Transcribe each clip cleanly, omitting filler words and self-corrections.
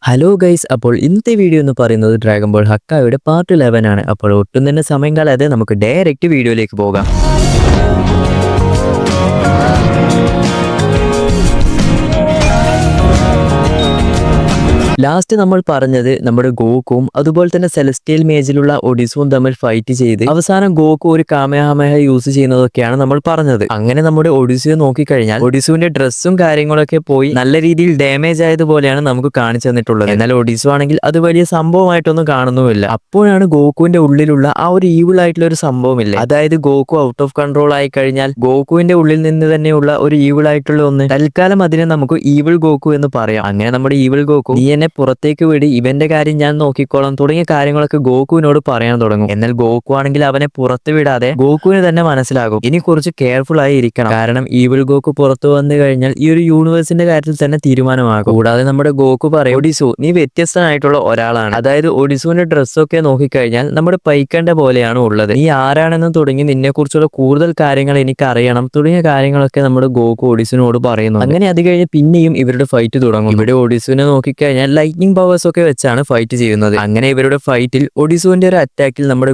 Hello guys, അപ്പോൾ ഇന്നത്തെ video എന്ന് പറയുന്നത് ഡ്രാഗൺ ബോൾ ഹക്കായുടെ പാർട്ട് 11 ആണ്. അപ്പോൾ ഒട്ടും തന്നെ സമയം കളയാതെ നമുക്ക് ഡയറക്റ്റ് വീഡിയോയിലേക്ക് പോകാം. ലാസ്റ്റ് നമ്മൾ പറഞ്ഞത് നമ്മുടെ ഗോക്കുവും അതുപോലെ തന്നെ സെലസ്റ്റിയൽ മേജിലുള്ള ഒഡിസുവും തമ്മിൽ ഫൈറ്റ് ചെയ്ത് അവസാനം ഗോക്കു ഒരു കാമയാമയ യൂസ് ചെയ്യുന്നതൊക്കെയാണ് നമ്മൾ പറഞ്ഞത്. അങ്ങനെ നമ്മുടെ ഒഡിസുയെ നോക്കിക്കഴിഞ്ഞാൽ ഒഡിസുവിന്റെ ഡ്രസ്സും കാര്യങ്ങളൊക്കെ പോയി നല്ല രീതിയിൽ ഡാമേജ് ആയതുപോലെയാണ് നമുക്ക് കാണിച്ചു തന്നിട്ടുള്ളത്. എന്നാൽ ഒഡിസു ആണെങ്കിൽ അത് വലിയ സംഭവമായിട്ടൊന്നും കാണുന്നുമില്ല. അപ്പോഴാണ് ഗോക്കുവിന്റെ ഉള്ളിലുള്ള ആ ഒരു ഈവിൾ ആയിട്ടുള്ള ഒരു സംഭവമില്ലേ, അതായത് ഗോക്കു ഔട്ട് ഓഫ് കൺട്രോൾ ആയി കഴിഞ്ഞാൽ ഗോക്കുവിന്റെ ഉള്ളിൽ നിന്ന് തന്നെയുള്ള ഒരു ഈവിൾ ആയിട്ടുള്ള ഒന്ന്, തൽക്കാലം അതിനെ നമുക്ക് ഈവിൾ ഗോക്കു എന്ന് പറയാം. അങ്ങനെ നമ്മുടെ ഈവിൾ ഗോക്കു നീ എന്നെ പുറത്തേക്ക് വിടി, ഇവന്റെ കാര്യം ഞാൻ നോക്കിക്കോളാം തുടങ്ങിയ കാര്യങ്ങളൊക്കെ ഗോകുവിനോട് പറയാൻ തുടങ്ങും. എന്നാൽ ഗോകു ആണെങ്കിൽ അവനെ പുറത്ത് വിടാതെ ഗോകുവിന് തന്നെ മനസ്സിലാകും ഇനി കുറച്ച് കെയർഫുൾ ആയി ഇരിക്കണം, കാരണം ഈവിൾ ഗോക്കു പുറത്തു വന്നു കഴിഞ്ഞാൽ ഈ ഒരു യൂണിവേഴ്സിന്റെ കാര്യത്തിൽ തന്നെ തീരുമാനമാകും. കൂടാതെ നമ്മുടെ ഗോകു പറയും, ഒഡിസു നീ വ്യത്യസ്തനായിട്ടുള്ള ഒരാളാണ്, അതായത് ഒഡിസുവിന്റെ ഡ്രസ്സൊക്കെ നോക്കിക്കഴിഞ്ഞാൽ നമ്മുടെ പൈക്കണ്ട പോലെയാണ് ഉള്ളത്, നീ ആരാണെന്ന് തുടങ്ങി നിന്നെ കുറിച്ചുള്ള കൂടുതൽ കാര്യങ്ങൾ എനിക്ക് അറിയണം തുടങ്ങിയ കാര്യങ്ങളൊക്കെ നമ്മുടെ ഗോകു ഒഡിസുവിനോട് പറയുന്നു. അങ്ങനെ അത് കഴിഞ്ഞ് പിന്നെയും ഇവരുടെ ഫൈറ്റ് തുടങ്ങും. ഇവിടെ ഒഡിസുവിനെ നോക്കിക്കഴിഞ്ഞാൽ ലൈറ്റ്നിങ് പവേഴ്സ് ഒക്കെ വെച്ചാണ് ഫൈറ്റ് ചെയ്യുന്നത്. അങ്ങനെ ഇവരുടെ ഫൈറ്റിൽ ഒഡിസുവിന്റെ ഒരു അറ്റാക്കിൽ നമ്മുടെ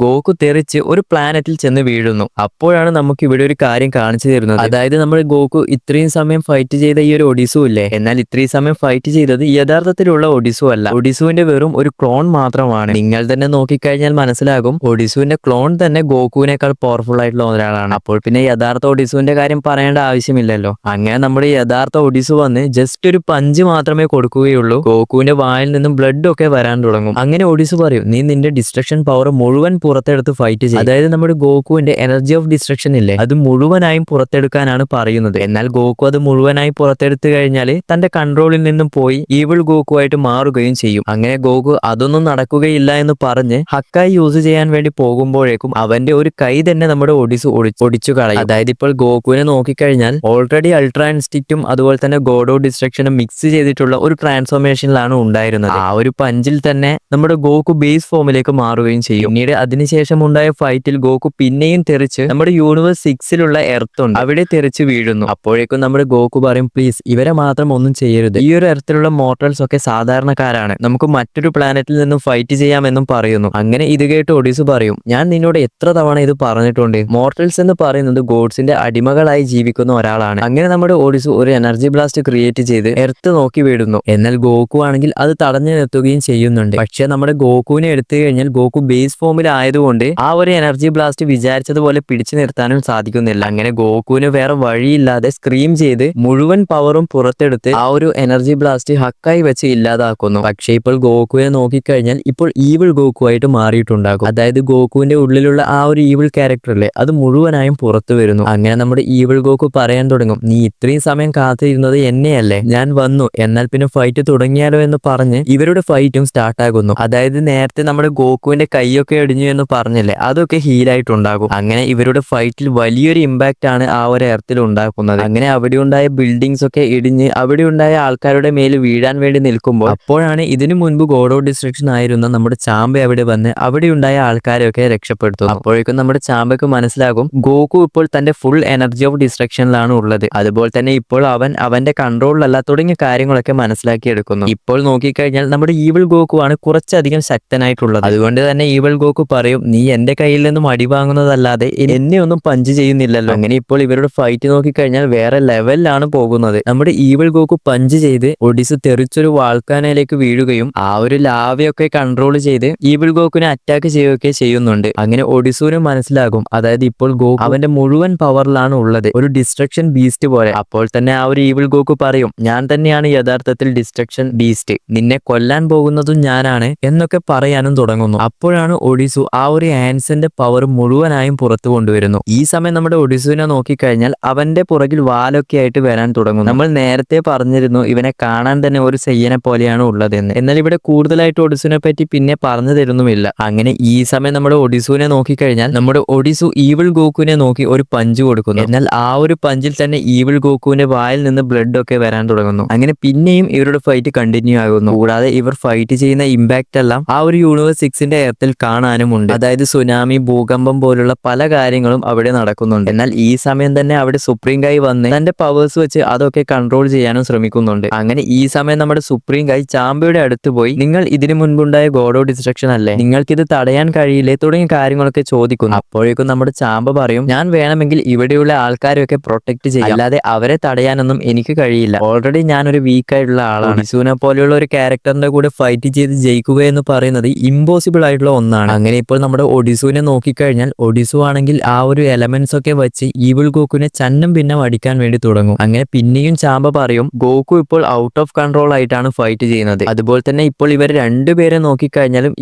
ഗോകു തെറിച്ച് ഒരു പ്ലാനറ്റിൽ ചെന്ന് വീഴുന്നു. അപ്പോഴാണ് നമുക്ക് ഇവിടെ ഒരു കാര്യം കാണിച്ചു തരുന്നത്, അതായത് നമ്മുടെ ഗോകു ഇത്രയും സമയം ഫൈറ്റ് ചെയ്ത ഈ ഒരു ഒഡിസു ഇല്ലേ, എന്നാൽ ഇത്രയും സമയം ഫൈറ്റ് ചെയ്തത് യഥാർത്ഥത്തിലുള്ള ഒഡിസു അല്ല, ഒഡിസുവിന്റെ വെറും ഒരു ക്ലോൺ മാത്രമാണ്. നിങ്ങൾ തന്നെ നോക്കിക്കഴിഞ്ഞാൽ മനസ്സിലാകും ഒഡിസുവിന്റെ ക്ലോൺ തന്നെ ഗോകുവിനേക്കാൾ പവർഫുൾ ആയിട്ടുള്ള ഒരാളാണ്. അപ്പോൾ പിന്നെ യഥാർത്ഥ ഒഡിസുവിന്റെ കാര്യം പറയേണ്ട ആവശ്യമില്ലല്ലോ. അങ്ങനെ നമ്മുടെ യഥാർത്ഥ ഒഡിസു വന്ന് ജസ്റ്റ് ഒരു പഞ്ച് മാത്രമേ കൊടുക്കുകയുള്ളൂ, ഗോകുവിന്റെ വായിൽ നിന്നും ബ്ലഡ് ഒക്കെ വരാൻ തുടങ്ങും. അങ്ങനെ ഒഡിസു പറയും, നീ നിന്റെ ഡിസ്ട്രക്ഷൻ പവർ മുഴുവൻ പുറത്തെടുത്ത് ഫൈറ്റ് ചെയ്യും, അതായത് നമ്മുടെ ഗോകുവിന്റെ എനർജി ഓഫ് ഡിസ്ട്രക്ഷൻ ഇല്ലേ, അത് മുഴുവനായും പുറത്തെടുക്കാനാണ് പറയുന്നത്. എന്നാൽ ഗോകു അത് മുഴുവനായി പുറത്തെടുത്തു കഴിഞ്ഞാൽ തന്റെ കൺട്രോളിൽ നിന്നും പോയി ഈവിൾ ഗോകു ആയിട്ട് മാറുകയും ചെയ്യും. അങ്ങനെ ഗോകു അതൊന്നും നടക്കുകയില്ല എന്ന് പറഞ്ഞ് ഹക്കായി യൂസ് ചെയ്യാൻ വേണ്ടി പോകുമ്പോഴേക്കും അവന്റെ ഒരു കൈ തന്നെ നമ്മുടെ ഒഡിസു ഒടിച്ചു കളയും. അതായത് ഇപ്പോൾ ഗോകുവിനെ നോക്കിക്കഴിഞ്ഞാൽ ഓൾറെഡി അൾട്രാ ഇൻസ്റ്റിക്റ്റും അതുപോലെ തന്നെ ഗോഡോ ഡിസ്ട്രക്ഷനും മിക്സ് ചെയ്തിട്ടുള്ള ഒരു ട്രാൻസ്ഫോർമേഷനിലാണ് ഉണ്ടായിരുന്നത്. ആ ഒരു പഞ്ചിൽ തന്നെ നമ്മുടെ ഗോകു ബേസ് ഫോമിലേക്ക് മാറുകയും ചെയ്യും. പിന്നീട് അതിനുശേഷം ഉണ്ടായ ഫൈറ്റിൽ ഗോകു പിന്നെയും തെറിച്ച് നമ്മുടെ യൂണിവേഴ്സ് 6ലുള്ള എർത്ത് ഉണ്ട് അവിടെ തെറിച്ച് വീഴുന്നു. അപ്പോഴേക്കും നമ്മുടെ ഗോകു പറയും, പ്ലീസ് ഇവരെ മാത്രം ഒന്നും ചെയ്യരുത്, ഈ ഒരു എർത്തിലുള്ള മോർട്ടൽസ് ഒക്കെ സാധാരണക്കാരാണ്, നമുക്ക് മറ്റൊരു പ്ലാനറ്റിൽ നിന്നും ഫൈറ്റ് ചെയ്യാമെന്നും പറയുന്നു. അങ്ങനെ ഇത് കേട്ട് ഒഡിസു പറയും, ഞാൻ നിന്നോട് എത്ര തവണ ഇത് പറഞ്ഞിട്ടുണ്ട്, മോർട്ടൽസ് എന്ന് പറയുന്നത് ഗോഡ്സിന്റെ അടിമകളായി ജീവിക്കുന്ന ഒരാളാണ്. അങ്ങനെ നമ്മുടെ ഒഡിസു ഒരു എനർജി ബ്ലാസ്റ്റ് ക്രിയേറ്റ് ചെയ്ത് എർത്ത് നോക്കി വീടുന്നു. എന്നാൽ ഗോകു ആണെങ്കിൽ അത് തടഞ്ഞു നിർത്തുകയും ചെയ്യുന്നുണ്ട്. പക്ഷെ നമ്മുടെ ഗോകുവിനെ എടുത്തു കഴിഞ്ഞാൽ ഗോകു ബേസ് ഫോമിൽ ആയതുകൊണ്ട് ആ ഒരു എനർജി ബ്ലാസ്റ്റ് വിചാരിച്ചതുപോലെ പിടിച്ചു നിർത്താനും സാധിക്കുന്നില്ല. അങ്ങനെ ഗോകുവിന് വേറെ വഴിയില്ലാതെ സ്ക്രീം ചെയ്ത് മുഴുവൻ പവറും പുറത്തെടുത്ത് ആ ഒരു എനർജി ബ്ലാസ്റ്റ് ഹക്കായി വെച്ച് ഇല്ലാതാക്കുന്നു. പക്ഷെ ഇപ്പോൾ ഗോകുവിനെ നോക്കിക്കഴിഞ്ഞാൽ ഇപ്പോൾ ഈവിൾ ഗോകു ആയിട്ട് മാറിയിട്ടുണ്ടാകും. അതായത് ഗോകുവിന്റെ ഉള്ളിലുള്ള ആ ഒരു ഈവിൾ ക്യാരക്ടറല്ലേ, അത് മുഴുവനായും പുറത്തു വരുന്നു. അങ്ങനെ നമ്മുടെ ഈവിൾ ഗോകു പറയാൻ തുടങ്ങും, നീ ഇത്രയും സമയം കാത്തിരുന്നത് എന്നെയല്ലേ, ഞാൻ വന്നു, എന്നാൽ പിന്നെ ഫൈറ്റ് തുടങ്ങിയാലോ എന്ന് പറഞ്ഞ് ഇവരുടെ ഫൈറ്റും സ്റ്റാർട്ട് ആകുന്നു. അതായത് നേരത്തെ നമ്മുടെ ഗോകുവിന്റെ കൈയൊക്കെ ഇടിഞ്ഞു എന്ന് പറഞ്ഞില്ലേ, അതൊക്കെ ഹീലായിട്ടുണ്ടാകും. അങ്ങനെ ഇവരുടെ ഫൈറ്റിൽ വലിയൊരു ഇമ്പാക്റ്റ് ആണ് ആ ഒരു എർത്തിൽ ഉണ്ടാക്കുന്നത്. അങ്ങനെ അവിടെ ഉണ്ടായ ബിൽഡിങ്സ് ഒക്കെ ഇടിഞ്ഞ് അവിടെ ഉണ്ടായ ആൾക്കാരുടെ മേൽ വീഴാൻ വേണ്ടി നിൽക്കുമ്പോൾ അപ്പോഴാണ് ഇതിനു മുൻപ് ഗോഡ് ഓഫ് ഡിസ്ട്രക്ഷൻ ആയിരുന്ന നമ്മുടെ ചാമ്പ അവിടെ വന്ന് അവിടെ ഉണ്ടായ ആൾക്കാരെയൊക്കെ രക്ഷപ്പെടുത്തും. അപ്പോഴേക്കും നമ്മുടെ ചാമ്പയ്ക്ക് മനസ്സിലാകും ഗോകു ഇപ്പോൾ തന്റെ ഫുൾ എനർജി ഓഫ് ഡിസ്ട്രക്ഷനിലാണ് ഉള്ളത്, അതുപോലെ തന്നെ ഇപ്പോൾ അവന്റെ കൺട്രോളിലല്ല തുടങ്ങിയ കാര്യങ്ങളൊക്കെ മനസ്സിലാക്കിയെടുക്കുന്നു. ഇപ്പോൾ നോക്കിക്കഴിഞ്ഞാൽ നമ്മുടെ ഈവിൾ ഗോകു ആണ് കുറച്ചധികം ശക്തനായിട്ടുള്ളത്. അതുകൊണ്ട് തന്നെ ഈവിൾ ഗോകു പറയും, നീ എന്റെ കയ്യിൽ നിന്നും അടി വാങ്ങുന്നതല്ലാതെ എന്നെ ഒന്നും പഞ്ച് ചെയ്യുന്നില്ലല്ലോ. അങ്ങനെ ഇപ്പോൾ ഇവരുടെ ഫൈറ്റ് നോക്കിക്കഴിഞ്ഞാൽ വേറെ ലെവലിലാണ് പോകുന്നത്. നമ്മുടെ ഈവിൾ ഗോകു പഞ്ച് ചെയ്ത് ഒഡിസു തെറിച്ചൊരു വാൾക്കാനയിലേക്ക് വീഴുകയും ആ ഒരു ലാവയൊക്കെ കൺട്രോൾ ചെയ്ത് ഈവിൾ ഗോകുവിനെ അറ്റാക്ക് ചെയ്യുകയൊക്കെ ചെയ്യുന്നുണ്ട്. അങ്ങനെ ഒഡിസുവിന് മനസ്സിലാകും, അതായത് ഇപ്പോൾ ഗോകു അവന്റെ മുഴുവൻ പവറിലാണ് ഉള്ളത്, ഒരു ഡിസ്ട്രക്ഷൻ ബീസ്റ്റ് പോലെ. അപ്പോൾ തന്നെ ആ ഒരു ഈവിൾ ഗോകു പറയും, ഞാൻ തന്നെയാണ് യഥാർത്ഥത്തിൽ ഡിസ്ട്രക്ഷൻ ബീസ്റ്റ്, നിന്നെ കൊല്ലാൻ പോകുന്നതും ഞാനാണ് എന്നൊക്കെ പറയാനും തുടങ്ങുന്നു. അപ്പോഴാണ് ഒഡിസു ആ ഒരു ആൻസന്റെ പവർ മുഴുവനായും പുറത്തു കൊണ്ടുവരുന്നു. ഈ സമയം നമ്മുടെ ഒഡിസുവിനെ നോക്കിക്കഴിഞ്ഞാൽ അവന്റെ പുറകിൽ വാലൊക്കെ ആയിട്ട് വരാൻ തുടങ്ങും. നമ്മൾ നേരത്തെ പറഞ്ഞിരുന്നു ഇവനെ കാണാൻ തന്നെ ഒരു സെയ്യനെ പോലെയാണ് ഉള്ളതെന്ന്, എന്നാൽ ഇവിടെ കൂടുതലായിട്ട് ഒഡിസുവിനെ പറ്റി പിന്നെ പറഞ്ഞു തരുന്നുമില്ല. അങ്ങനെ ഈ സമയം നമ്മുടെ ഒഡിസുവിനെ നോക്കിക്കഴിഞ്ഞാൽ നമ്മുടെ ഒഡിസു ഈവിൾ ഗോകുവിനെ നോക്കി ഒരു പഞ്ച് കൊടുക്കുന്നു. എന്നാൽ ആ ഒരു പഞ്ചിൽ തന്നെ ഈവിൾ ഗോകുവിന്റെ വായിൽ നിന്ന് ബ്ലഡ് ഒക്കെ വരാൻ തുടങ്ങുന്നു. അങ്ങനെ പിന്നെയും ഇവരുടെ ഫൈറ്റ് കണ്ടിന്യൂ ആകുന്നു. കൂടാതെ ഇവർ ഫൈറ്റ് ചെയ്യുന്ന ഇമ്പാക്ട് എല്ലാം ആ ഒരു യൂണിവേഴ്സ് 6ന്റെ എർത്തിൽ കാണാനുമുണ്ട്. അതായത് സുനാമി, ഭൂകമ്പം പോലുള്ള പല കാര്യങ്ങളും അവിടെ നടക്കുന്നുണ്ട്. എന്നാൽ ഈ സമയം തന്നെ അവിടെ സുപ്രീം ഗായ് വന്ന് തന്റെ പവേഴ്സ് വെച്ച് അതൊക്കെ കൺട്രോൾ ചെയ്യാനും ശ്രമിക്കുന്നുണ്ട്. അങ്ങനെ ഈ സമയം നമ്മുടെ സുപ്രീം ഗായ് ചാമ്പയുടെ അടുത്ത് പോയി, നിങ്ങൾ ഇതിനു മുൻപുണ്ടായ ഗോഡ് ഓഫ് ഡിസ്ട്രക്ഷൻ അല്ലേ, നിങ്ങൾക്ക് ഇത് തടയാൻ കഴിയില്ലേ തുടങ്ങിയ കാര്യങ്ങളൊക്കെ ചോദിക്കുന്നു. അപ്പോഴേക്കും നമ്മുടെ ചാമ്പ പറയും, ഞാൻ വേണമെങ്കിൽ ഇവിടെയുള്ള ആൾക്കാരെയൊക്കെ പ്രൊട്ടക്ട് ചെയ്യാം, അല്ലാതെ അവരെ തടയാനൊന്നും എനിക്ക് കഴിയില്ല. ഓൾറെഡി ഞാനൊരു വീക്ക് ആയിട്ടുള്ള ആളാണ്. ഒഡിസൂനെ പോലെയുള്ള ഒരു ക്യാരക്ടറിന്റെ കൂടെ ഫൈറ്റ് ചെയ്ത് ജയിക്കുക എന്ന് പറയുന്നത് ഇമ്പോസിബിൾ ആയിട്ടുള്ള ഒന്നാണ്. അങ്ങനെ ഇപ്പോൾ നമ്മുടെ ഒഡിസൂനെ നോക്കിക്കഴിഞ്ഞാൽ ഒഡിസു ആണെങ്കിൽ ആ ഒരു എലമെന്റ്സ് ഒക്കെ വെച്ച് ഈവിൾ ഗോക്കുനെ ചന്നം ഭിന്നം അടിക്കാൻ വേണ്ടി തുടങ്ങും. അങ്ങനെ പിന്നെയും ചാമ്പ പറയും, ഗോക്കു ഇപ്പോൾ ഔട്ട് ഓഫ് കൺട്രോൾ ആയിട്ടാണ് ഫൈറ്റ് ചെയ്യുന്നത്. അതുപോലെ തന്നെ ഇപ്പോൾ ഇവർ രണ്ടുപേരെ നോക്കിക്കഴിഞ്ഞാലും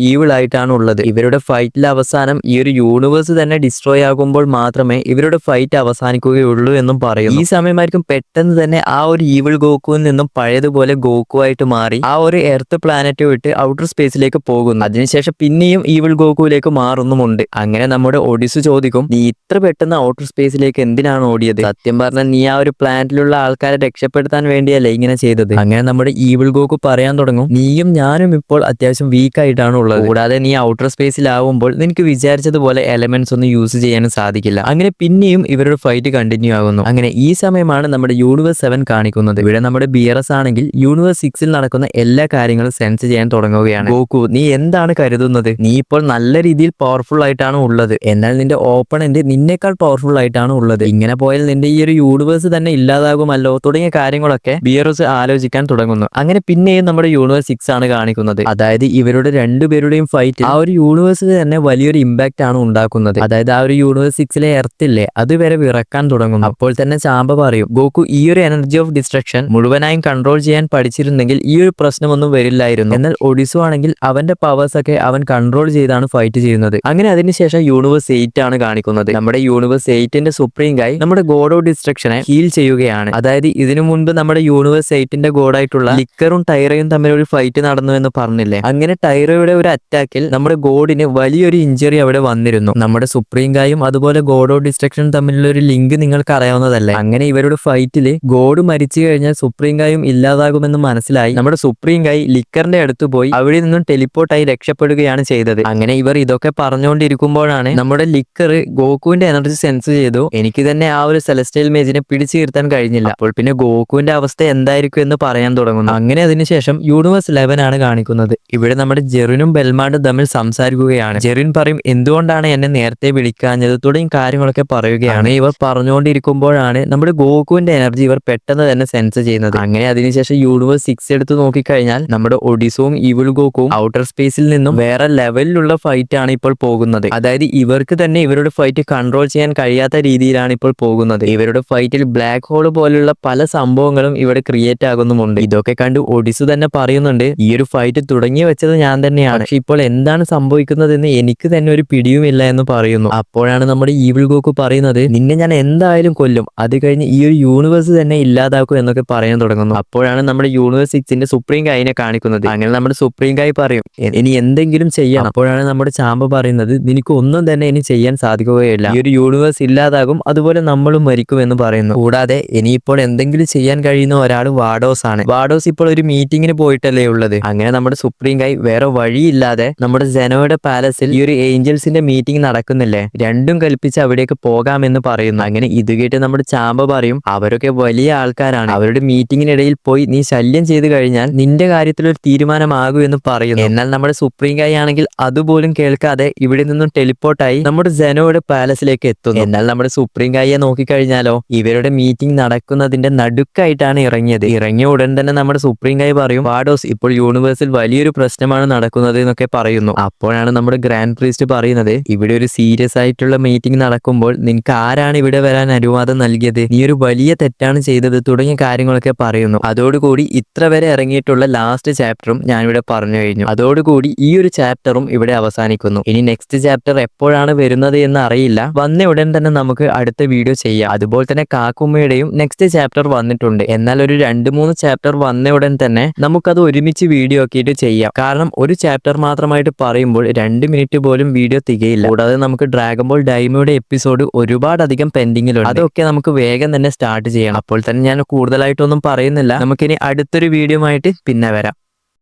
ഈവിൾ ആയിട്ടാണ് ഉള്ളത്. ഇവരുടെ ഫൈറ്റിൽ അവസാനം ഈ ഒരു യൂണിവേഴ്സ് തന്നെ ഡിസ്ട്രോയ് ആകുമ്പോൾ മാത്രമേ ഇവരുടെ ഫൈറ്റ് അവസാനിക്കുകയുള്ളൂ എന്നും പറയും. ഈ സമയമായിരിക്കും പെട്ടെന്ന് തന്നെ ആ ഒരു ഈവിൾ ഗോക്കുവിൽ നിന്നും പഴയതുപോലെ ഗോക്കു ആയിട്ട് മാറി ആ ഒരു എർത്ത് പ്ലാനറ്റ് വിട്ട് ഔട്ടർ സ്പേസിലേക്ക് പോകുന്നു. അതിനുശേഷം പിന്നെയും ഈവിൾ ഗോക്കുവിലേക്ക് മാറുന്നുമുണ്ട്. അങ്ങനെ നമ്മുടെ ഒഡിസു ചോദിക്കും, നീ ഇത്ര പെട്ടെന്ന് ഔട്ടർ സ്പേസിലേക്ക് എന്തിനാണ് ഓടിയത്? സത്യം പറഞ്ഞാൽ നീ ആ ഒരു പ്ലാനറ്റിലുള്ള ആൾക്കാരെ രക്ഷപ്പെടുത്താൻ വേണ്ടിയല്ലേ ഇങ്ങനെ ചെയ്തത്? അങ്ങനെ നമ്മുടെ ഈവിൾ ഗോക്കു പറയാൻ തുടങ്ങും, നീയും ഞാനും ഇപ്പോൾ അത്യാവശ്യം വീക്ക് ആയിട്ടാണ് ഉള്ളത്. കൂടാതെ നീ ഔട്ടർ സ്പേസിലാവുമ്പോൾ നിനക്ക് വിചാരിച്ചതുപോലെ എലമെന്റ്സ് ഒന്നും യൂസ് ചെയ്യാനും സാധിക്കില്ല. അങ്ങനെ പിന്നെയും ഇവരുടെ ഫൈറ്റ് കണ്ടിന്യൂ ആകുന്നു. അങ്ങനെ ഈ സമയമാണ് നമ്മുടെ യൂണിവേഴ്സ് 7 കാണിക്കുന്നത്. ഇവിടെ നമ്മുടെ ബിയറസ് ആണെങ്കിൽ യൂണിവേഴ്സ് 6ൽ നടക്കുന്ന എല്ലാ കാര്യങ്ങളും സെൻസ് ചെയ്യാൻ തുടങ്ങുകയാണ്. ഗോക്കു, നീ എന്താണ് കരുതുന്നത്? നീ ഇപ്പോൾ നല്ല രീതിയിൽ പവർഫുൾ ആയിട്ടാണ് ഉള്ളത്, എന്നാൽ നിന്റെ ഓപ്പണന്റ് നിന്നേക്കാൾ പവർഫുൾ ആയിട്ടാണ് ഉള്ളത്. ഇങ്ങനെ പോയാൽ നിന്റെ ഈ ഒരു യൂണിവേഴ്സ് തന്നെ ഇല്ലാതാകുമല്ലോ തുടങ്ങിയ കാര്യങ്ങളൊക്കെ ബിയറസ് ആലോചിക്കാൻ തുടങ്ങുന്നു. അങ്ങനെ പിന്നെയും നമ്മുടെ യൂണിവേഴ്സ് 6 ആണ് കാണിക്കുന്നത്. അതായത് ഇവരുടെ രണ്ടുപേരുടെയും ഫൈറ്റ് ആ ഒരു യൂണിവേഴ്സിൽ തന്നെ വലിയൊരു ഇമ്പാക്ട് ആണ് ഉണ്ടാക്കുന്നത്. അതായത് ആ ഒരു യൂണിവേഴ്സ് 6ലെ എർത്തില്ലേ, അത് വരെ വിറക്കാൻ തുടങ്ങുന്നു. അപ്പോൾ തന്നെ ചാമ്പ പറയും, ഗോക്കു ഈ ഒരു എനർജി ഓഫ് ഡിസ്ട്രക്ഷൻ മുഴുവനായും കൺട്രോൾ ചെയ്യാൻ പഠിച്ചിരുന്നെങ്കിൽ ഈ ഒരു പ്രശ്നമൊന്നും വരില്ലായിരുന്നു. എന്നാൽ ഒഡിസു ആണെങ്കിൽ അവന്റെ പവേഴ്സ് ഒക്കെ അവൻ കൺട്രോൾ ചെയ്താണ് ഫൈറ്റ് ചെയ്യുന്നത്. അങ്ങനെ അതിനുശേഷം യൂണിവേഴ്സ് 8 ആണ് കാണിക്കുന്നത്. നമ്മുടെ യൂണിവേഴ്സ് 8ന്റെ സുപ്രീം ഗായ് നമ്മുടെ ഗോഡ് ഓഫ് ഡിസ്ട്രക്ഷനെ ഹീൽ ചെയ്യുകയാണ്. അതായത് ഇതിനു മുൻപ് നമ്മുടെ യൂണിവേഴ്സ് 8ന്റെ ഗോഡായിട്ടുള്ള ലിക്കറും ടൈറയും തമ്മിൽ ഒരു ഫൈറ്റ് നടന്നു എന്ന് പറഞ്ഞില്ലേ? അങ്ങനെ ടൈറയുടെ ഒരു അറ്റാക്കിൽ നമ്മുടെ ഗോഡിന് വലിയൊരു ഇഞ്ചറി അവിടെ വന്നിരുന്നു. നമ്മുടെ സുപ്രീം ഗായും അതുപോലെ ഗോഡ് ഓഫ് ഡിസ്ട്രക്ഷൻ തമ്മിലുള്ള ഒരു ലിങ്ക് നിങ്ങൾക്ക് അറിയാവുന്നതല്ലേ? അങ്ങനെ ഇവരുടെ ഫൈറ്റില് ഗോഡ് മരിച്ചു കഴിഞ്ഞാൽ സുപ്രീം ഗായും ഇല്ലാതാകുമെന്ന് മനസ്സിലായി നമ്മുടെ സുപ്രീം ഗായ് ലിക്കറിന്റെ അടുത്ത് പോയി അവിടെ നിന്നും ടെലിപ്പോർട്ടായി രക്ഷപ്പെടുകയാണ് ചെയ്തത്. അങ്ങനെ ഇവർ ഇതൊക്കെ പറഞ്ഞുകൊണ്ടിരിക്കുമ്പോഴാണ് നമ്മുടെ ലിക്കർ ഗോകുവിന്റെ എനർജി സെൻസ് ചെയ്തു. എനിക്ക് തന്നെ ആ ഒരു സെലസ്റ്റൈൽ മേജിനെ പിടിച്ചു നിർത്താൻ കഴിഞ്ഞില്ല. അപ്പോൾ പിന്നെ ഗോകുവിന്റെ അവസ്ഥ എന്തായിരിക്കും എന്ന് പറയാൻ തുടങ്ങുന്നു. അങ്ങനെ അതിനുശേഷം യൂണിവേഴ്സ് 11 ആണ് കാണിക്കുന്നത്. ഇവിടെ നമ്മുടെ ജെറിനും ബെൽമാണ്ടും തമ്മിൽ സംസാരിക്കുകയാണ്. ജെറിൻ പറയും, എന്തുകൊണ്ടാണ് എന്നെ നേരത്തെ വിളിക്കാഞ്ഞത് തുടങ്ങിയ കാര്യങ്ങളൊക്കെ പറയുകയാണ്. ഇവർ പറഞ്ഞുകൊണ്ടിരിക്കുമ്പോഴാണ് നമ്മുടെ ഗോകുവിന്റെ എനർജി ഇവർ പെട്ടെന്ന് തന്നെ സെൻസ് ചെയ്യുന്നത്. അങ്ങനെ അതിനുശേഷം യൂണിവേഴ്സ് 6 എടുത്ത് നോക്കിക്കഴിഞ്ഞാൽ നമ്മുടെ ഒഡിസുവും ഈവിൾ ഗോക്കുവും ഔട്ടർ സ്പേസിൽ നിന്നും വേറെ ലെവലിലുള്ള ഫൈറ്റ് ആണ് ഇപ്പോൾ പോകുന്നത്. അതായത് ഇവർക്ക് തന്നെ ഇവരുടെ ഫൈറ്റ് കൺട്രോൾ ചെയ്യാൻ കഴിയാത്ത രീതിയിലാണ് ഇപ്പോൾ പോകുന്നത്. ഇവരുടെ ഫൈറ്റിൽ ബ്ലാക്ക് ഹോൾ പോലുള്ള പല സംഭവങ്ങളും ഇവിടെ ക്രിയേറ്റ് ആകുന്നുമുണ്ട്. ഇതൊക്കെ കണ്ട് ഒഡിസു തന്നെ പറയുന്നുണ്ട്, ഈ ഒരു ഫൈറ്റ് തുടങ്ങി വെച്ചത് ഞാൻ തന്നെയാണ്, പക്ഷെ ഇപ്പോൾ എന്താണ് സംഭവിക്കുന്നതെന്ന് എനിക്ക് തന്നെ ഒരു പിടിയുമില്ല എന്ന് പറയുന്നു. അപ്പോഴാണ് നമ്മുടെ ഈവിൾ ഗോക്കു പറയുന്നത്, നിന്നെ ഞാൻ എന്തായാലും കൊല്ലും, അത് കഴിഞ്ഞ് ഈ ഒരു യൂണിവേഴ്സ് തന്നെ ഇല്ലാതാക്കും എന്നൊക്കെ പറയാൻ തുടങ്ങുന്നു. അപ്പോഴാണ് നമ്മുടെ യൂണിവേഴ്സ് 6ന്റെ സുപ്രീം ഗായിനെ കാണിക്കുന്നത്. അങ്ങനെ നമ്മുടെ സുപ്രീം ഗായ് പറയും, ഇനി എന്തെങ്കിലും ചെയ്യണം. അപ്പോഴാണ് നമ്മുടെ ചാമ്പ പറയുന്നത്, നിനക്ക് ഒന്നും തന്നെ ഇനി ചെയ്യാൻ സാധിക്കുകയില്ല, ഈ ഒരു യൂണിവേഴ്സ് ഇല്ലാതാകും, അതുപോലെ നമ്മളും മരിക്കും എന്ന് പറയുന്നു. കൂടാതെ ഇനിയിപ്പോൾ എന്തെങ്കിലും ചെയ്യാൻ കഴിയുന്ന ഒരാൾ വാഡോസ് ആണ്. വാഡോസ് ഇപ്പോൾ ഒരു മീറ്റിംഗിന് പോയിട്ടല്ലേ ഉള്ളത്. അങ്ങനെ നമ്മുടെ സുപ്രീം ഗായ് വേറെ വഴിയില്ലാതെ നമ്മുടെ ജെനോയുടെ പാലസിൽ ഈ ഒരു ഏഞ്ചൽസിന്റെ മീറ്റിംഗ് നടക്കുന്നില്ലേ, രണ്ടും കൽപ്പിച്ച് അവിടേക്ക് പോകാമെന്ന് പറയുന്നു. അങ്ങനെ ഇത് കേട്ട് നമ്മുടെ ചാമ്പ പറയും, അവരൊക്കെ വലിയ ആൾക്കാരാണ്, അവരുടെ മീറ്റിംഗിനിടയിൽ പോയി നീ ശല്യം ചെയ്ത് കഴിഞ്ഞാൽ നിന്റെ കാര്യത്തിൽ ഒരു തീരുമാനമാകൂ എന്ന് പറയുന്നു. എന്നാൽ നമ്മുടെ സുപ്രീം ഗായ് ആണെങ്കിൽ അതുപോലും കേൾക്കാതെ ഇവിടെ നിന്നും ടെലിപ്പോർട്ടായി നമ്മുടെ ജെനോയുടെ പാലസിലേക്ക് എത്തുന്നു. എന്നാൽ നമ്മുടെ സുപ്രീം ഗായിയെ നോക്കിക്കഴിഞ്ഞാലോ, ഇവരുടെ മീറ്റിംഗ് നടക്കുന്നതിന്റെ നടുക്കായിട്ടാണ് ഇറങ്ങിയത്. ഇറങ്ങിയ ഉടൻ തന്നെ നമ്മുടെ സുപ്രീം ഗായ് പറയും, വാഡോസ് ഇപ്പോൾ യൂണിവേഴ്സിൽ വലിയൊരു പ്രശ്നമാണ് നടക്കുന്നത് എന്നൊക്കെ പറയുന്നു. അപ്പോഴാണ് നമ്മുടെ ഗ്രാൻഡ് പ്രീസ്റ്റ് പറയുന്നത്, ഇവിടെ ഒരു സീരിയസ് ആയിട്ടുള്ള മീറ്റിംഗ് നടക്കുമ്പോൾ നിനക്ക് ആരാണ് ഇവിടെ വരാൻ അനുവാദം നൽകിയത്, നീ ഒരു വലിയ തെറ്റാണ് ചെയ്തത് തുടങ്ങിയ കാര്യങ്ങളൊക്കെ പറയുന്നു. അതോടുകൂടി ഇത്ര വരെ ഇറങ്ങിയിട്ടുള്ള ലാസ്റ്റ് ചാപ്റ്ററും ഞാനിവിടെ പറഞ്ഞു കഴിഞ്ഞു. അതോടുകൂടി ഈ ഒരു ചാപ്റ്ററും ഇവിടെ അവസാനിക്കുന്നു. ഇനി നെക്സ്റ്റ് ചാപ്റ്റർ എപ്പോഴാണ് വരുന്നത് എന്ന് അറിയില്ല, വന്ന ഉടൻ തന്നെ നമുക്ക് അടുത്ത വീഡിയോ ചെയ്യാം. അതുപോലെ തന്നെ കാക്കുമ്മയുടെയും നെക്സ്റ്റ് ചാപ്റ്റർ വന്നിട്ടുണ്ട്. എന്നാൽ ഒരു 2-3 ചാപ്റ്റർ വന്ന ഉടൻ തന്നെ നമുക്കത് ഒരുമിച്ച് വീഡിയോ ആക്കിയിട്ട് ചെയ്യാം. കാരണം ഒരു ചാപ്റ്റർ മാത്രമായിട്ട് പറയുമ്പോൾ 2 മിനിറ്റ് പോലും വീഡിയോ തികയില്ല. കൂടാതെ നമുക്ക് ഡ്രാഗൺ ബോൾ ഡൈമയുടെ എപ്പിസോഡ് ഒരുപാടധികം പെൻഡിങ്ങിലുണ്ട്. അതൊക്കെ നമുക്ക് വേഗം തന്നെ സ്റ്റാർട്ട് ചെയ്യണം. അപ്പോൾ തന്നെ ഞാൻ കൂടുതലായിട്ടൊന്നും പറയുന്നില്ല, നമുക്കിനി അടുത്ത അടുത്തൊരു വീഡിയോ ആയിട്ട് പിന്നെ വരാം.